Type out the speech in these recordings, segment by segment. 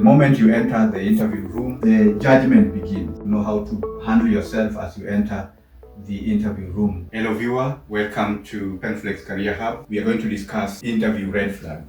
moment you enter the interview room, the judgment begins. You know how to handle yourself as you enter the interview room. Hello viewer, welcome to PenFlex Career Hub. We are going to discuss interview red flags.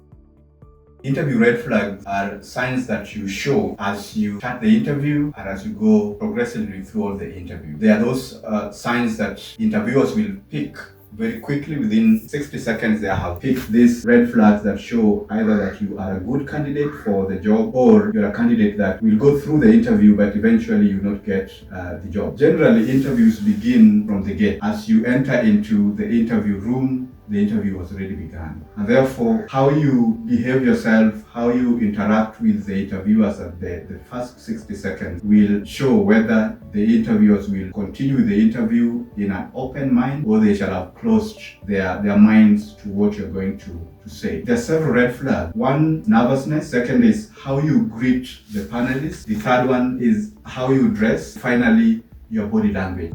Interview red flags are signs that you show as you start the interview and as you go progressively throughout the interview. They are those signs that interviewers will pick very quickly. Within 60 seconds they have picked these red flags that show either that you are a good candidate for the job or you're a candidate that will go through the interview but eventually you not get the job. Generally, interviews begin from the gate. As you enter into the interview room, the interview has already begun. And therefore, how you behave yourself, how you interact with the interviewers at the first 60 seconds will show whether the interviewers will continue the interview in an open mind or they shall have closed their minds to what you're going to say. There are several red flags. One, nervousness. Second is how you greet the panelists. The third one is how you dress. Finally, your body language.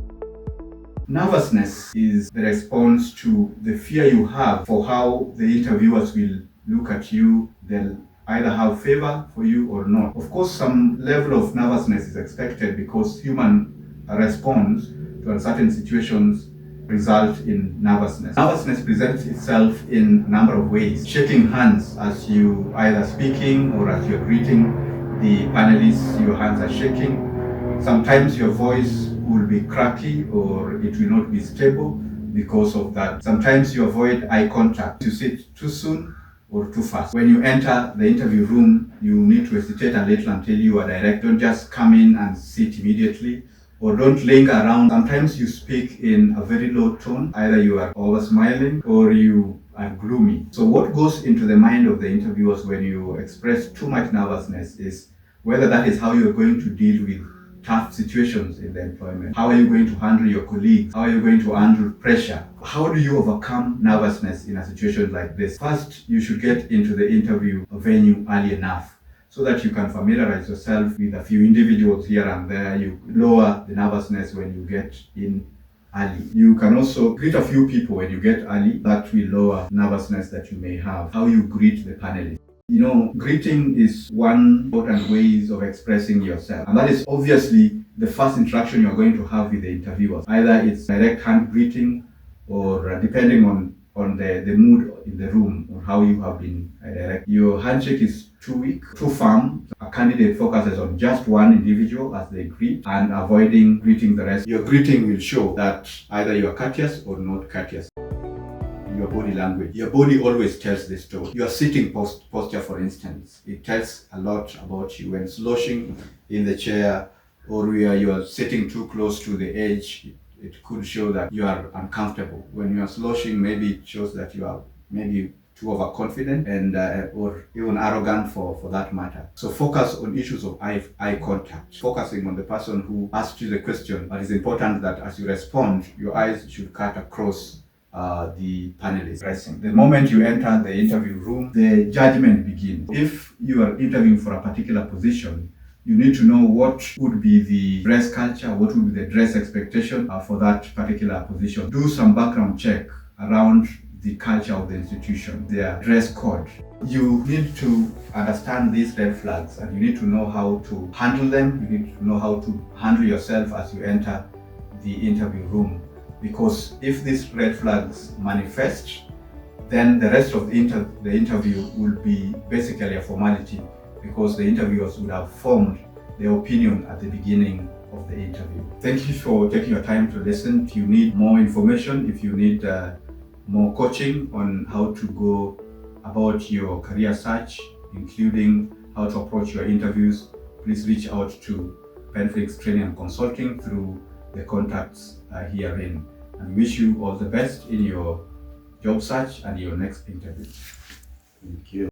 Nervousness is the response to the fear you have for how the interviewers will look at you. They'll either have favor for you or not. Of course, some level of nervousness is expected because human response to certain situations result in nervousness. Nervousness presents itself in a number of ways. Shaking hands as you either speaking or as you're greeting the panelists, your hands are shaking. Sometimes your voice will be cracky or it will not be stable because of that. Sometimes you avoid eye contact. You sit too soon or too fast. When you enter the interview room, you need to hesitate a little until you are direct. Don't just come in and sit immediately, or don't linger around. Sometimes you speak in a very low tone. Either you are over smiling or you are gloomy. So what goes into the mind of the interviewers when you express too much nervousness is whether that is how you're going to deal with tough situations in the employment. How are you going to handle your colleagues? How are you going to handle pressure? How do you overcome nervousness in a situation like this? First, you should get into the interview venue early enough so that you can familiarize yourself with a few individuals here and there. You lower the nervousness when you get in early. You can also greet a few people when you get early. That will lower nervousness that you may have. How you greet the panelists. You know, greeting is one important ways of expressing yourself. And that is obviously the first interaction you're going to have with the interviewers. Either it's direct hand greeting or depending on the mood in the room or how you have been direct. Your handshake is too weak, too firm. A candidate focuses on just one individual as they greet and avoiding greeting the rest. Your greeting will show that either you are courteous or not courteous. Your body language. Your body always tells the story. Your sitting posture, for instance, it tells a lot about you. When slouching in the chair or where you are sitting too close to the edge, it could show that you are uncomfortable. When you are slouching, maybe it shows that you are maybe too overconfident and or even arrogant for that matter. So focus on issues of eye contact. Focusing on the person who asked you the question. But it's important that as you respond, your eyes should cut across the panelists pressing. The moment you enter the interview room, the judgment begins. If you are interviewing for a particular position, you need to know what would be the dress culture, what would be the dress expectation for that particular position. Do some background check around the culture of the institution, their dress code. You need to understand these red flags and you need to know how to handle them. You need to know how to handle yourself as you enter the interview room. Because if these red flags manifest, then the rest of the interview will be basically a formality because the interviewers would have formed their opinion at the beginning of the interview. Thank you for taking your time to listen. If you need more information, if you need more coaching on how to go about your career search, including how to approach your interviews, please reach out to PenFlex Training and Consulting through the contacts herein, and wish you all the best in your job search and your next interview. Thank you.